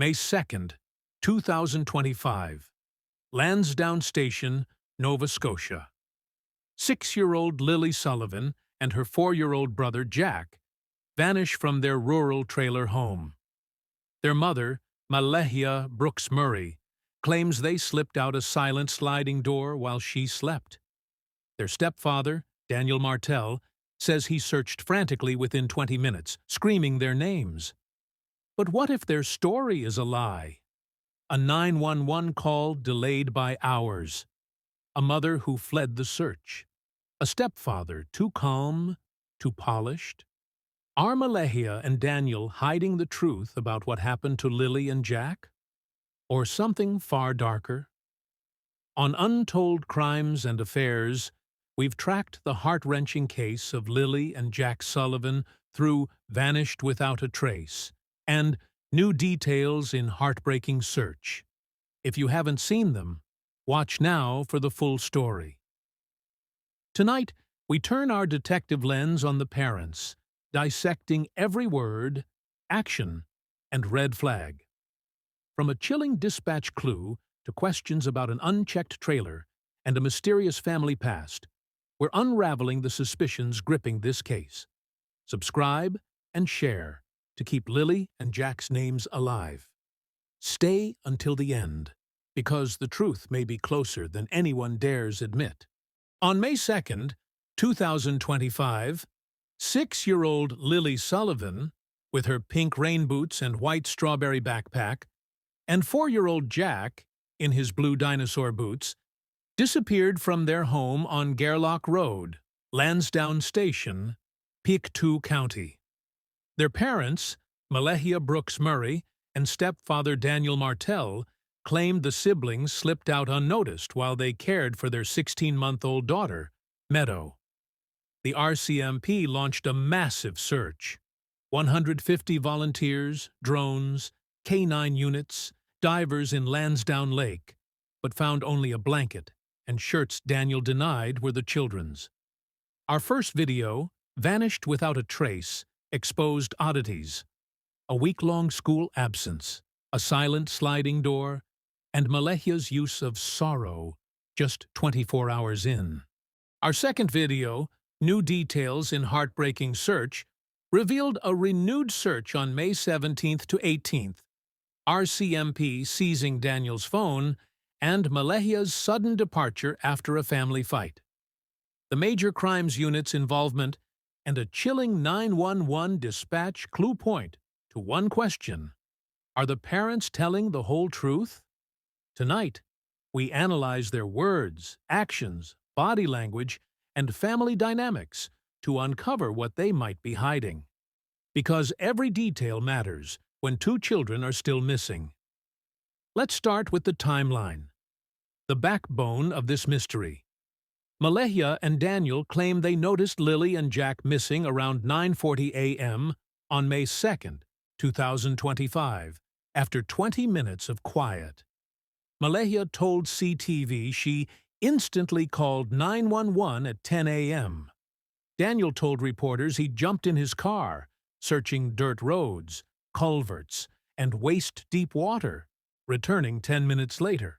May 2nd, 2025. Lansdowne Station, Nova Scotia. 6-year-old Lily Sullivan and her 4-year-old brother Jack vanish from their rural trailer home. Their mother, Malehya Brooks Murray, claims they slipped out a silent sliding door while she slept. Their stepfather, Daniel Martell, says he searched frantically within 20 minutes, screaming their names. But what if their story is a lie? A 911 call delayed by hours. A mother who fled the search. A stepfather too calm, too polished. Are Malehya and Daniel hiding the truth about what happened to Lily and Jack? Or something far darker? On Untold Crimes and Affairs, we've tracked the heart-wrenching case of Lily and Jack Sullivan through Vanished Without a Trace and New Details in Heartbreaking Search. If you haven't seen them, watch now for the full story. Tonight, we turn our detective lens on the parents, dissecting every word, action, and red flag. From a chilling dispatch clue to questions about an unchecked trailer and a mysterious family past, we're unraveling the suspicions gripping this case. Subscribe and share to keep Lily and Jack's names alive. Stay until the end, because the truth may be closer than anyone dares admit. On May 2nd, 2025, 6-year-old Lily Sullivan, with her pink rain boots and white strawberry backpack, and 4-year-old Jack, in his blue dinosaur boots, disappeared from their home on Gairloch Road, Lansdowne Station, Pictou County. Their parents, Malehya Brooks Murray and stepfather Daniel Martell, claimed the siblings slipped out unnoticed while they cared for their 16-month-old daughter, Meadow. The RCMP launched a massive search. 150 volunteers, drones, K-9 units, divers in Lansdowne Lake, but found only a blanket and shirts Daniel denied were the children's. Our first video, Vanished Without a Trace, exposed oddities. A week-long school absence, a silent sliding door, and Malehya's use of sorrow just 24 hours in. Our second video, New Details in Heartbreaking Search, revealed a renewed search on May 17th to 18th, RCMP seizing Daniel's phone, and Malehya's sudden departure after a family fight. The Major Crimes Unit's involvement and a chilling 911 dispatch clue point to one question: are the parents telling the whole truth? Tonight, we analyze their words, actions, body language, and family dynamics to uncover what they might be hiding. Because every detail matters when two children are still missing. Let's start with the timeline, the backbone of this mystery. Malehya and Daniel claim they noticed Lily and Jack missing around 9:40 a.m. on May 2nd, 2025, after 20 minutes of quiet. Malehya told CTV she instantly called 911 at 10 a.m. Daniel told reporters he jumped in his car, searching dirt roads, culverts, and waist-deep water, returning 10 minutes later.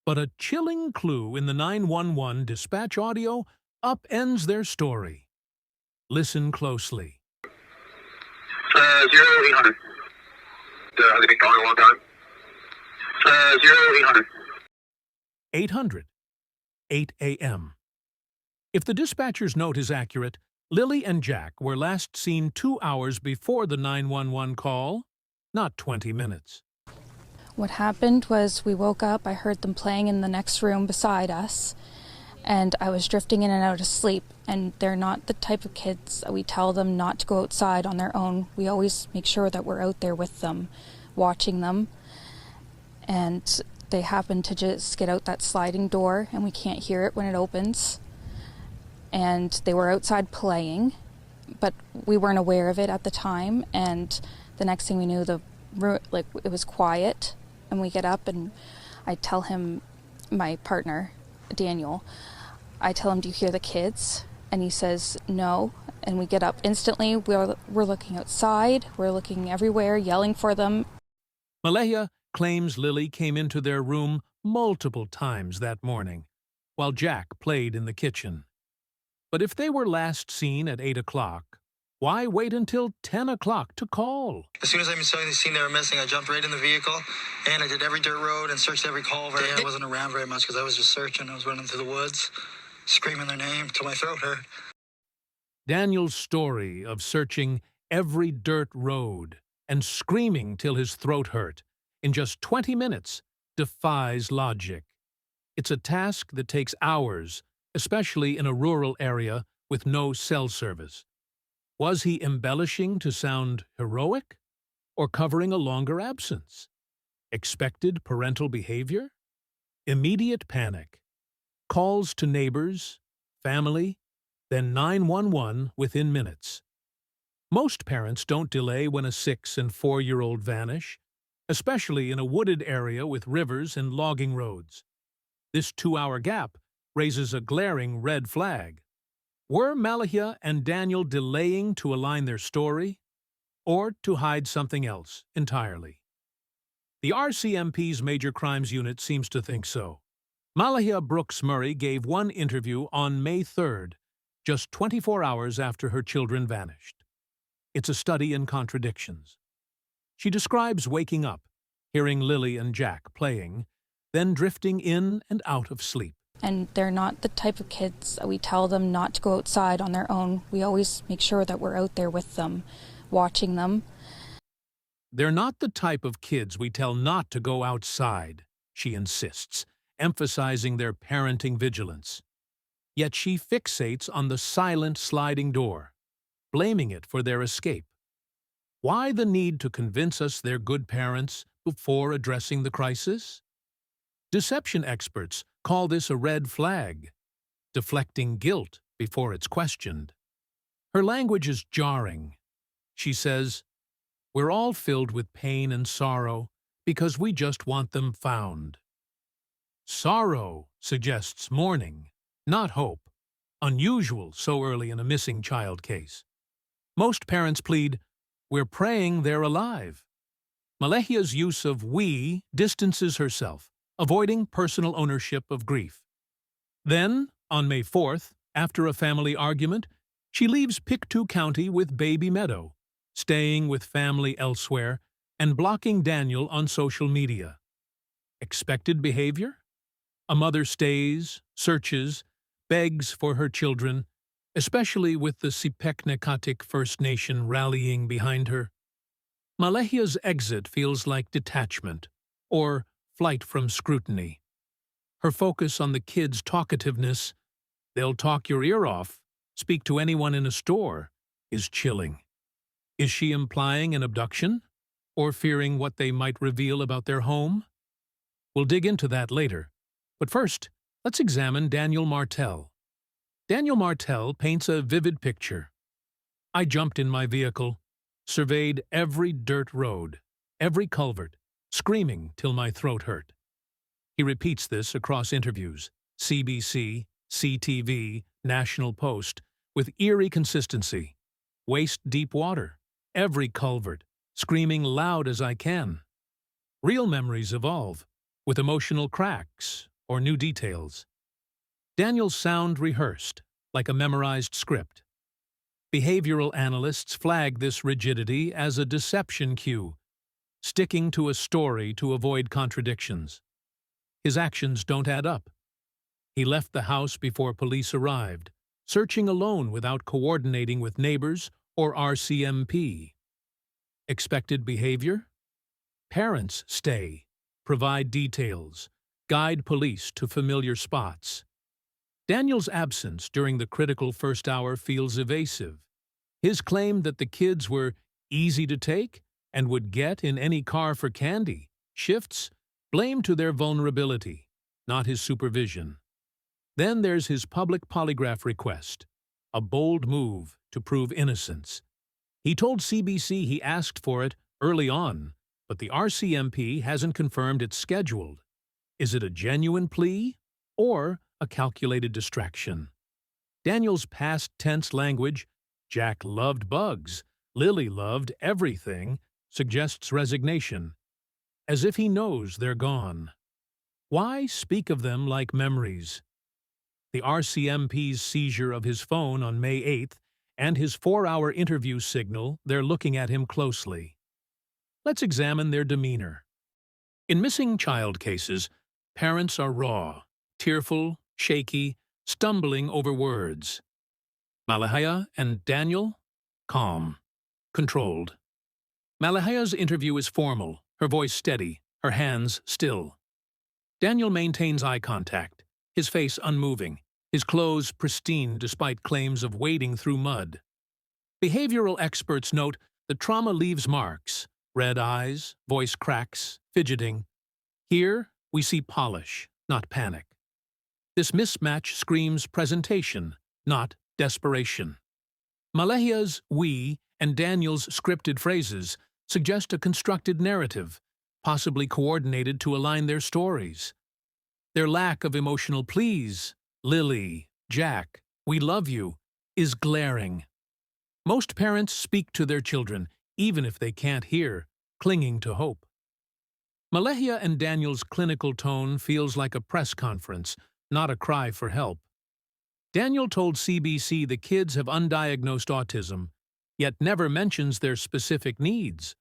But a chilling clue in the 911 dispatch audio upends their story. Listen closely. 0800. Have they been calling a long time? 0800. 800. 8 a.m. If the dispatcher's note is accurate, Lily and Jack were last seen 2 hours before the 911 call, not 20 minutes. What happened was we woke up, I heard them playing in the next room beside us, and I was drifting in and out of sleep, and they're not the type of kids that we tell them not to go outside on their own. We always make sure that we're out there with them, watching them, and they happen to just get out that sliding door, and we can't hear it when it opens, and they were outside playing, but we weren't aware of it at the time, and the next thing we knew, it was quiet. And we get up and I tell him, my partner, Daniel, I tell him, do you hear the kids? And he says, no. And we get up instantly. We're looking outside. We're looking everywhere, yelling for them. Malehya claims Lily came into their room multiple times that morning, while Jack played in the kitchen. But if they were last seen at 8 o'clock, why wait until 10 o'clock to call? As soon as I seen they were missing, I jumped right in the vehicle, and I did every dirt road and searched every culvert. I wasn't around very much because I was just searching. I was running through the woods, screaming their name till my throat hurt. Daniel's story of searching every dirt road and screaming till his throat hurt in just 20 minutes defies logic. It's a task that takes hours, especially in a rural area with no cell service. Was he embellishing to sound heroic or covering a longer absence? Expected parental behavior? Immediate panic. Calls to neighbors, family, then 911 within minutes. Most parents don't delay when a 6- and 4-year-old vanish, especially in a wooded area with rivers and logging roads. This 2-hour gap raises a glaring red flag. Were Malehya and Daniel delaying to align their story, or to hide something else entirely? The RCMP's Major Crimes Unit seems to think so. Malehya Brooks Murray gave one interview on May 3rd, just 24 hours after her children vanished. It's a study in contradictions. She describes waking up, hearing Lily and Jack playing, then drifting in and out of sleep. And they're not the type of kids that we tell them not to go outside on their own. We always make sure that we're out there with them, watching them. They're not the type of kids we tell not to go outside, she insists, emphasizing their parenting vigilance. Yet she fixates on the silent sliding door, blaming it for their escape. Why the need to convince us they're good parents before addressing the crisis? Deception experts call this a red flag, deflecting guilt before it's questioned. Her language is jarring. She says, "We're all filled with pain and sorrow because we just want them found." Sorrow suggests mourning, not hope, unusual so early in a missing child case. Most parents plead, "We're praying they're alive." Malehya's use of "we" distances herself, avoiding personal ownership of grief. Then, on May 4th, after a family argument, she leaves Pictou County with baby Meadow, staying with family elsewhere and blocking Daniel on social media. Expected behavior? A mother stays, searches, begs for her children, especially with the Sipeknekatik First Nation rallying behind her. Malehya's exit feels like detachment, or flight from scrutiny. Her focus on the kids' talkativeness, "they'll talk your ear off, speak to anyone in a store," is chilling. Is she implying an abduction, or fearing what they might reveal about their home? We'll dig into that later. But first, let's examine Daniel Martell. Daniel Martell paints a vivid picture. "I jumped in my vehicle, surveyed every dirt road, every culvert, screaming till my throat hurt." He repeats this across interviews, CBC, CTV, National Post, with eerie consistency. Waist-deep water, every culvert, screaming loud as I can. Real memories evolve, with emotional cracks or new details. Daniel's sound rehearsed, like a memorized script. Behavioral analysts flag this rigidity as a deception cue, sticking to a story to avoid contradictions. His actions don't add up. He left the house before police arrived, searching alone without coordinating with neighbors or RCMP. Expected behavior? Parents stay, provide details, guide police to familiar spots. Daniel's absence during the critical first hour feels evasive. His claim that the kids were easy to take and would get in any car for candy shifts blame to their vulnerability, not his supervision. Then there's his public polygraph request, a bold move to prove innocence. He told CBC he asked for it early on, but the RCMP hasn't confirmed it's scheduled. Is it a genuine plea or a calculated distraction? Daniel's past tense language, "Jack loved bugs, Lily loved everything," suggests resignation. as if he knows they're gone. Why speak of them like memories? The RCMP's seizure of his phone on May 8th and his 4-hour interview signal they're looking at him closely. Let's examine their demeanor. In missing child cases, parents are raw, tearful, shaky, stumbling over words. Malehya and Daniel? Calm, controlled. Malehya's interview is formal, her voice steady, her hands still. Daniel maintains eye contact, his face unmoving, his clothes pristine despite claims of wading through mud. Behavioral experts note that trauma leaves marks: red eyes, voice cracks, fidgeting. Here, we see polish, not panic. This mismatch screams presentation, not desperation. Malehya's "we" and Daniel's scripted phrases suggest a constructed narrative, possibly coordinated to align their stories. Their lack of emotional pleas, "Lily, Jack, we love you," is glaring. Most parents speak to their children, even if they can't hear, clinging to hope. Malehya and Daniel's clinical tone feels like a press conference, not a cry for help. Daniel told CBC the kids have undiagnosed autism, yet never mentions their specific needs,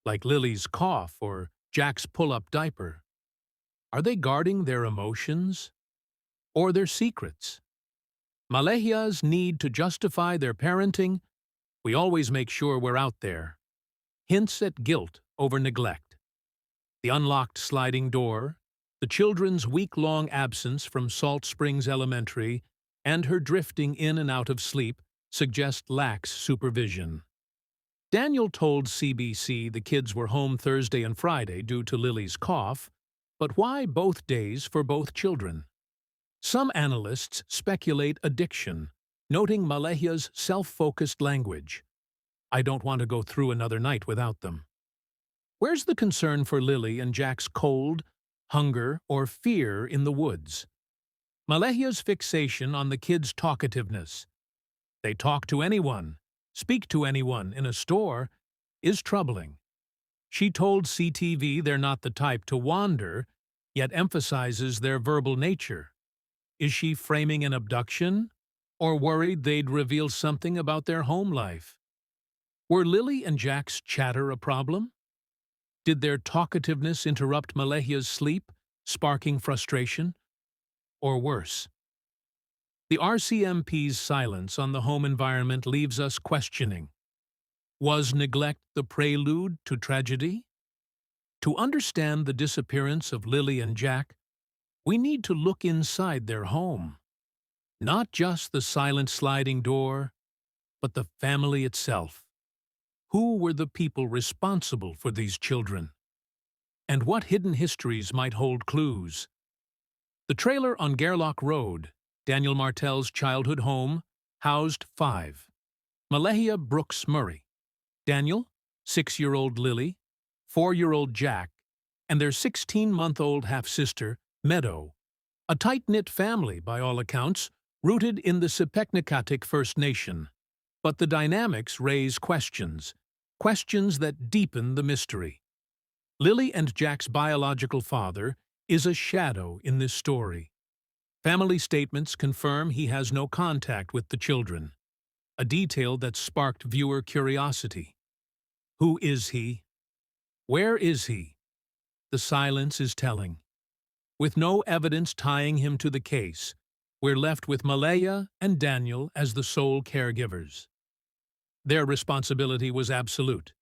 like Lily's cough or Jack's pull-up diaper. Are they guarding their emotions or their secrets? Malehya's need to justify their parenting, "We always make sure we're out there," hints at guilt over neglect. The unlocked sliding door, the children's week-long absence from Salt Springs Elementary, and her drifting in and out of sleep suggest lax supervision. Daniel told CBC the kids were home Thursday and Friday due to Lily's cough, but why both days for both children? Some analysts speculate addiction, noting Malehya's self-focused language. "I don't want to go through another night without them." Where's the concern for Lily and Jack's cold, hunger, or fear in the woods? Malehya's fixation on the kids' talkativeness, "They talk to anyone, speak to anyone in a store," is troubling. She told CTV they're not the type to wander, yet emphasizes their verbal nature. Is she framing an abduction, or worried they'd reveal something about their home life? Were Lily and Jack's chatter a problem? Did their talkativeness interrupt Malehya's sleep, sparking frustration? Or worse? The RCMP's silence on the home environment leaves us questioning. Was neglect the prelude to tragedy? To understand the disappearance of Lily and Jack, we need to look inside their home. Not just the silent sliding door, but the family itself. Who were the people responsible for these children? And what hidden histories might hold clues? The trailer on Gerlach Road, Daniel Martell's childhood home, housed 5. Malehya Brooks Murray, Daniel, 6-year-old Lily, 4-year-old Jack, and their 16-month-old half-sister, Meadow. A tight-knit family, by all accounts, rooted in the Sepeknekatik First Nation. But the dynamics raise questions that deepen the mystery. Lily and Jack's biological father is a shadow in this story. Family statements confirm he has no contact with the children, a detail that sparked viewer curiosity. Who is he? Where is he? The silence is telling. With no evidence tying him to the case, we're left with Malehya and Daniel as the sole caregivers. Their responsibility was absolute.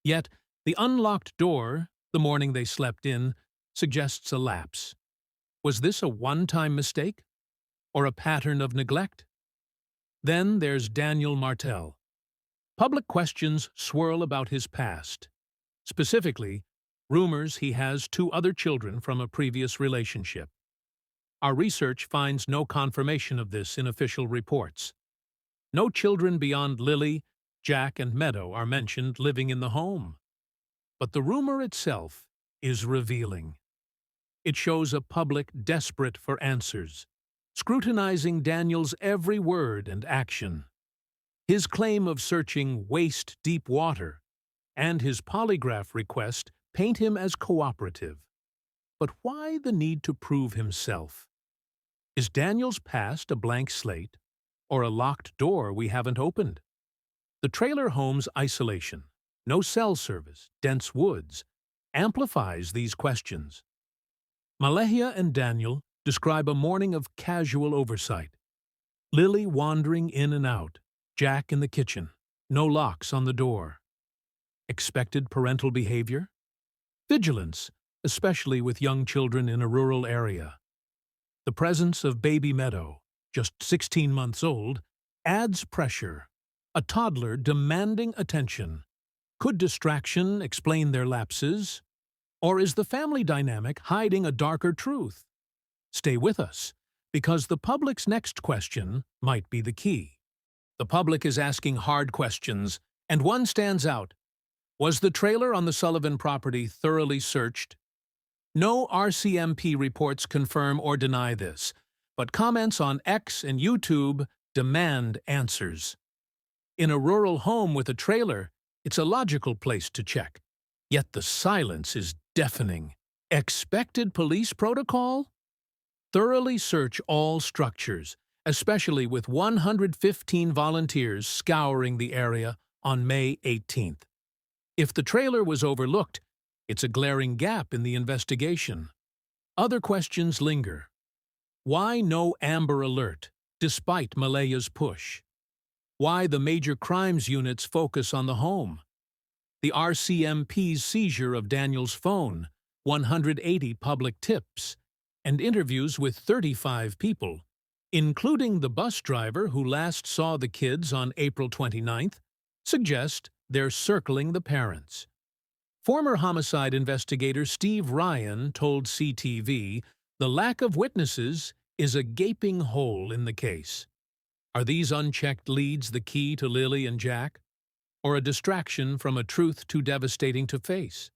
Yet, the unlocked door, the morning they slept in, suggests a lapse. Was this a one-time mistake? Or a pattern of neglect? Then there's Daniel Martell. Public questions swirl about his past. Specifically, rumors he has 2 other children from a previous relationship. Our research finds no confirmation of this in official reports. No children beyond Lily, Jack, and Meadow are mentioned living in the home. But the rumor itself is revealing. It shows a public desperate for answers, scrutinizing Daniel's every word and action. His claim of searching waist-deep water and his polygraph request paint him as cooperative. But why the need to prove himself? Is Daniel's past a blank slate, or a locked door we haven't opened? The trailer home's isolation, no cell service, dense woods, amplifies these questions. Malehya and Daniel describe a morning of casual oversight. Lily wandering in and out, Jack in the kitchen, no locks on the door. Expected parental behavior? Vigilance, especially with young children in a rural area. The presence of baby Meadow, just 16 months old, adds pressure. A toddler demanding attention. Could distraction explain their lapses? Or is the family dynamic hiding a darker truth? Stay with us, because the public's next question might be the key. The public is asking hard questions, and one stands out. Was the trailer on the Sullivan property thoroughly searched? No RCMP reports confirm or deny this, but comments on X and YouTube demand answers. In a rural home with a trailer, it's a logical place to check. Yet the silence is deafening. Expected police protocol? Thoroughly search all structures, especially with 115 volunteers scouring the area on May 18th. If the trailer was overlooked, it's a glaring gap in the investigation. Other questions linger. Why no Amber Alert, despite Malehya's push? Why the major crimes units focus on the home? The RCMP's seizure of Daniel's phone, 180 public tips, and interviews with 35 people, including the bus driver who last saw the kids on April 29th, suggest they're circling the parents. Former homicide investigator Steve Ryan told CTV the lack of witnesses is a gaping hole in the case. Are these unchecked leads the key to Lily and Jack, or a distraction from a truth too devastating to face?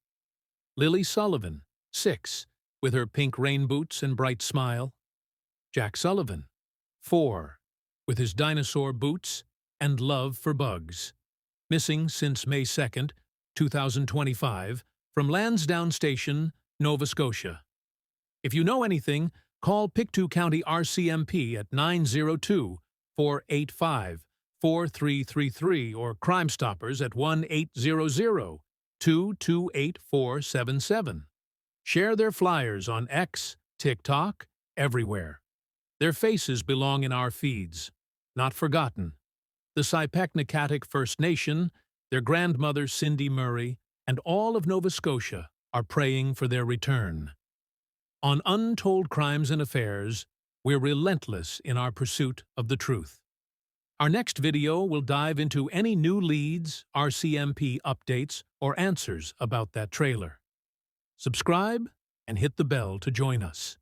Lily Sullivan, 6, with her pink rain boots and bright smile. Jack Sullivan, 4, with his dinosaur boots and love for bugs. Missing since May 2nd, 2025, from Lansdowne Station, Nova Scotia. If you know anything, call Pictou County RCMP at 902-485-4333 or Crime Stoppers at 1-800-228-477. Share their flyers on X, TikTok, everywhere. Their faces belong in our feeds. Not forgotten. The Sipeknekatik First Nation, their grandmother Cindy Murray, and all of Nova Scotia are praying for their return. On Untold Crimes and Affairs, we're relentless in our pursuit of the truth. Our next video will dive into any new leads, RCMP updates, or answers about that trailer. Subscribe and hit the bell to join us.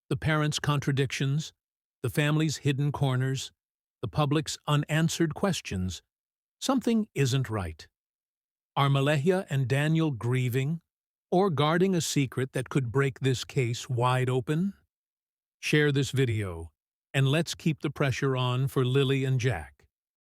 The parents' contradictions, the family's hidden corners, the public's unanswered questions. Something isn't right. Are Malehya and Daniel grieving, or guarding a secret that could break this case wide open? Share this video, and let's keep the pressure on for Lily and Jack.